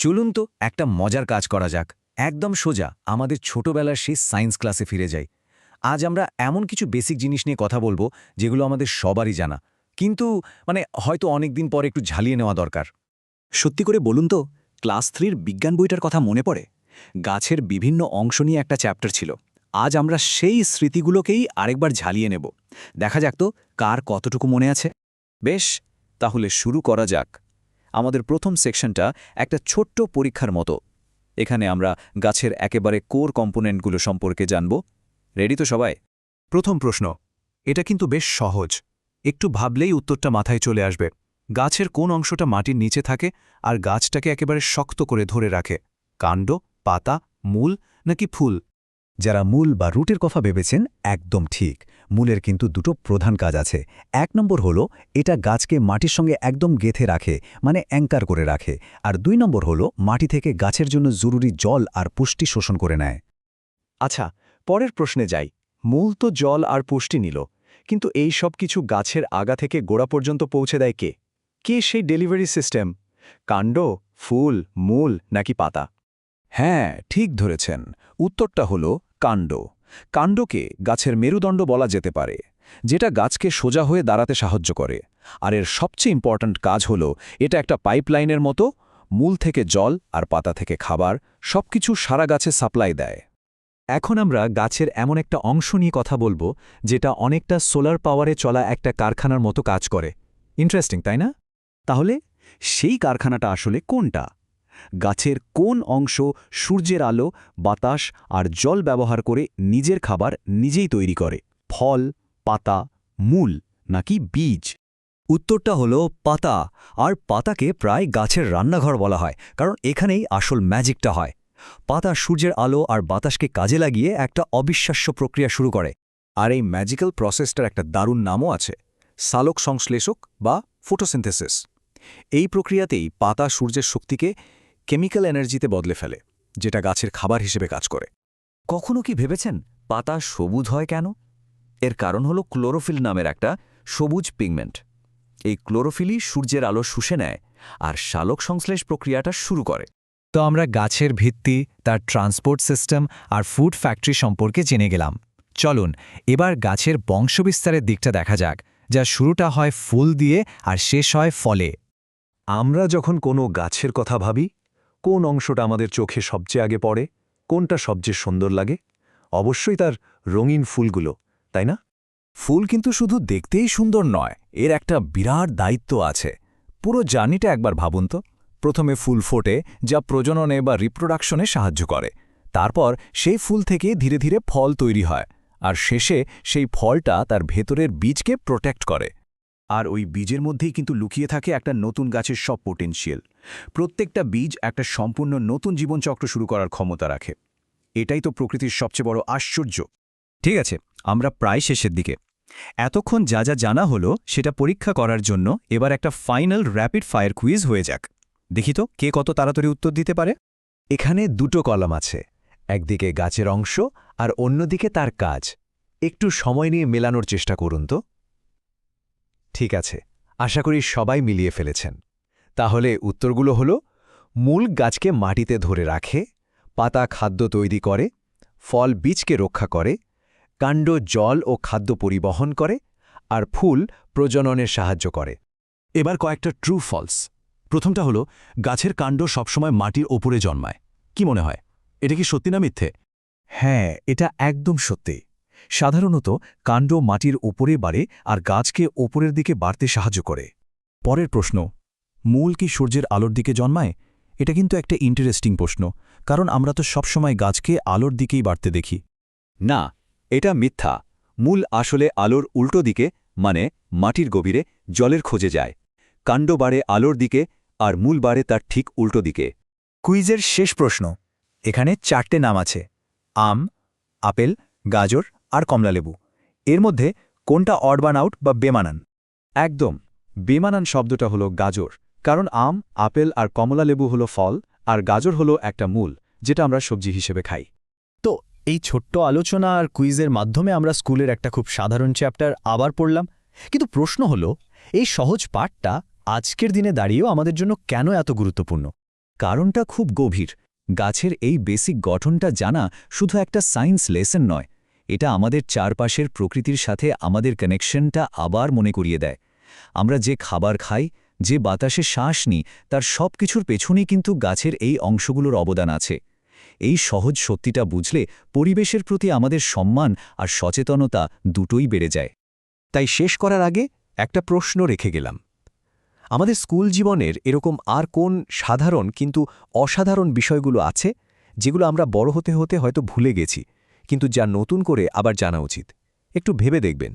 চলুন তো একটা মজার কাজ করা যাক। একদম সোজা আমাদের ছোটবেলার সেই সায়েন্স ক্লাসে ফিরে যাই। আজ আমরা এমন কিছু বেসিক জিনিস নিয়ে কথা বলবো যেগুলো আমাদের সবারই জানা, কিন্তু হয়তো অনেকদিন পর একটু ঝালিয়ে নেওয়া দরকার। সত্যি করে বলুন তো, ক্লাস 3-র বিজ্ঞান বইটার কথা মনে পড়ে? গাছের বিভিন্ন অংশ নিয়ে একটা চ্যাপ্টার ছিল। আজ আমরা সেই স্মৃতিগুলোকেই আরেকবার ঝালিয়ে নেব। দেখা যাক তো কার কতটুকু মনে আছে। বেশ, তাহলে শুরু করা যাক। আমাদের প্রথম সেকশনটা একটা ছোট্ট পরীক্ষার মতো। এখানে আমরা গাছের একেবারে কোর কম্পোনেন্টগুলো সম্পর্কে জানব। রেডি তো সবাই? প্রথম প্রশ্ন, এটা কিন্তু বেশ সহজ। একটু ভাবলেই উত্তরটা মাথায় চলে আসবে। গাছের কোন অংশটা মাটির নিচে থাকে আর গাছটাকে একেবারে শক্ত করে ধরে রাখে? কাণ্ড, পাতা, মূল নাকি ফুল? যারা মূল বা রুটের কথা ভেবেছেন একদম ঠিক। মূলের কিন্তু দুটো প্রধান কাজ আছে। এক নম্বর হলো এটা গাছকে মাটির সঙ্গে একদম গেঁথে রাখে, মানে অ্যাঙ্কার করে রাখে। আর 2 নম্বর হলো মাটি থেকে গাছের জন্য জরুরি জল আর পুষ্টি শোষণ করে নেয়। আচ্ছা, পরের প্রশ্নে যাই। মূল তো জল আর পুষ্টি নিল, কিন্তু এই সব কিছু গাছের আগা থেকে গোড়া পর্যন্ত পৌঁছে দেয় কে? কে সেই ডেলিভারি সিস্টেম? কাণ্ড, ফুল, মূল নাকি পাতা? হ্যাঁ, ঠিক ধরেছেন। উত্তরটা হলো কাণ্ড। কাণ্ডকে গাছের মেরুদণ্ড বলা যেতে পারে, যেটা গাছকে সোজা হয়ে দাঁড়াতে সাহায্য করে। আর এর সবচেয়ে ইম্পর্ট্যান্ট কাজ হলো এটা একটা পাইপলাইনের মতো। মূল থেকে জল আর পাতা থেকে খাবার সবকিছু সারা গাছে সাপ্লাই দেয়। এখন আমরা গাছের এমন একটা অংশ নিয়ে কথা বলবো যেটা অনেকটা সোলার পাওয়ারে চলা একটা কারখানার মতো কাজ করে। ইন্টারেস্টিং, তাই না? তাহলে সেই কারখানাটা আসলে কোনটা? গাছের কোন অংশ সূর্যের আলো, বাতাস আর জল ব্যবহার করে নিজের খাবার নিজেই তৈরি করে? ফল, পাতা, মূল নাকি বীজ? উত্তরটা হলো পাতা। আর পাতাকে প্রায় গাছের রান্নাঘর বলা হয়, কারণ এখানেই আসল ম্যাজিকটা হয়। পাতা সূর্যের আলো আর বাতাসকে কাজে লাগিয়ে একটা অবিশ্বাস্য প্রক্রিয়া শুরু করে। আর এই ম্যাজিক্যাল প্রসেসটার একটা দারুণ নামও আছে, সালোক সংশ্লেষক বা ফটোসিনথেসিস। এই প্রক্রিয়াতেই পাতা সূর্যের শক্তিকে কেমিক্যাল এনার্জিতে বদলে ফেলে, যেটা গাছের খাবার হিসেবে কাজ করে। কখনো কি ভেবেছেন পাতা সবুজ হয় কেন? এর কারণ হলো ক্লোরোফিল নামের একটা সবুজ পিগমেন্ট। এই ক্লোরোফিলই সূর্যের আলো শুষে নেয় আর সালোক সংশ্লেষ প্রক্রিয়াটা শুরু করে। তো আমরা গাছের ভিত্তি, তার ট্রান্সপোর্ট সিস্টেম আর ফুড ফ্যাক্টরি সম্পর্কে জেনে গেলাম। চলুন এবার গাছের বংশবিস্তারের দিকটা দেখা যাক, যা শুরুটা হয় ফুল দিয়ে আর শেষ হয় ফলে। আমরা যখন কোনো গাছের কথা ভাবি, কোন অংশটা আমাদের চোখে সবচেয়ে আগে পড়ে? কোনটা সবচেয়ে সুন্দর লাগে? অবশ্যই তার রঙিন ফুলগুলো, তাই না? ফুল কিন্তু শুধু দেখতেই সুন্দর নয়, এর একটা বিরাট দায়িত্ব আছে। পুরো জার্নিটা একবার ভাবুন তো। প্রথমে ফুল ফোটে, যা প্রজননে বা রিপ্রোডাকশনে সাহায্য করে। তারপর সেই ফুল থেকে ধীরে ধীরে ফল তৈরি হয়, আর শেষে সেই ফলটা তার ভেতরের বীজকে প্রোটেক্ট করে। আর ওই বীজের মধ্যেই কিন্তু লুকিয়ে থাকে একটা নতুন গাছের সব পোটেনশিয়াল। প্রত্যেকটা বীজ একটা সম্পূর্ণ নতুন জীবনচক্র শুরু করার ক্ষমতা রাখে। এটাই তো প্রকৃতির সবচেয়ে বড় আশ্চর্য। ঠিক আছে, আমরা প্রায় শেষের দিকে। এতক্ষণ যা যা জানা হলো সেটা পরীক্ষা করার জন্য এবার একটা ফাইনাল র্যাপিড ফায়ার কুইজ হয়ে যাক। দেখি তো কে কত তাড়াতাড়ি উত্তর দিতে পারে। এখানে দুটো কলাম আছে, একদিকে গাছের অংশ আর অন্যদিকে তার কাজ। একটু সময় নিয়ে মেলানোর চেষ্টা করুন তো। ঠিক আছে, আশা করি সবাই মিলিয়ে ফেলেছেন। তাহলে উত্তরগুলো হলো: মূল গাছকে মাটিতে ধরে রাখে, পাতা খাদ্য তৈরি করে, ফল বীজকে রক্ষা করে, কাণ্ড জল ও খাদ্য পরিবহন করে, আর ফুল প্রজননের সাহায্য করে। এবার কয়েকটা ট্রু ফলস। প্রথমটা হলো গাছের কাণ্ড সবসময় মাটির ওপরে জন্মায়। কি মনে হয়, এটা কি সত্যি না মিথ্যে? হ্যাঁ, এটা একদম সত্যি। সাধারণত কাণ্ড মাটির ওপরে বাড়ে আর গাছকে ওপরের দিকে বাড়তে সাহায্য করে। পরের প্রশ্ন, মূল কি সূর্যের আলোর দিকে জন্মায়? এটা কিন্তু একটা ইন্টারেস্টিং প্রশ্ন, কারণ আমরা তো সবসময় গাছকে আলোর দিকেই বাড়তে দেখি। না, এটা মিথ্যা। মূল আসলে আলোর উল্টো দিকে, মানে মাটির গভীরে জলের খোঁজে যায়। কাণ্ড বাড়ে আলোর দিকে আর মূল বাড়ে তার ঠিক উল্টো দিকে। কুইজের শেষ প্রশ্ন। এখানে 4টে নাম আছে: আম, আপেল, গাজর আর কমলালেবু। এর মধ্যে কোনটা অড ওয়ান আউট বা বেমানান? একদম, বেমানান শব্দটা হলো গাজর, কারণ আম, আপেল আর কমলালেবু হলো ফল, আর গাজর হলো একটা মূল, যেটা আমরা সবজি হিসেবে খাই। তো এই ছোট্ট আলোচনা আর কুইজের মাধ্যমে আমরা স্কুলের একটা খুব সাধারণ চ্যাপ্টার আবার পড়লাম। কিন্তু প্রশ্ন হলো, এই সহজ পাঠটা আজকের দিনে দাঁড়িয়েও আমাদের জন্য কেন এত গুরুত্বপূর্ণ? কারণটা খুব গভীর। গাছের এই বেসিক গঠনটা জানা শুধু একটা সায়েন্স লেসন নয়, এটা আমাদের চারপাশের প্রকৃতির সাথে আমাদের কানেকশনটা আবার মনে করিয়ে দেয়। আমরা যে খাবার খাই, যে বাতাসে শ্বাস নিই, তার সব কিছুর পেছনেই কিন্তু গাছের এই অংশগুলোর অবদান আছে। এই সহজ সত্যিটা বুঝলে পরিবেশের প্রতি আমাদের সম্মান আর সচেতনতা দুটোই বেড়ে যায়। তাই শেষ করার আগে একটা প্রশ্ন রেখে গেলাম। আমাদের স্কুল জীবনের এরকম আর কোন সাধারণ কিন্তু অসাধারণ বিষয়গুলো আছে যেগুলো আমরা বড় হতে হতে হয়তো ভুলে গেছি, কিন্তু যা নতুন করে আবার জানা উচিত? একটু ভেবে দেখবেন।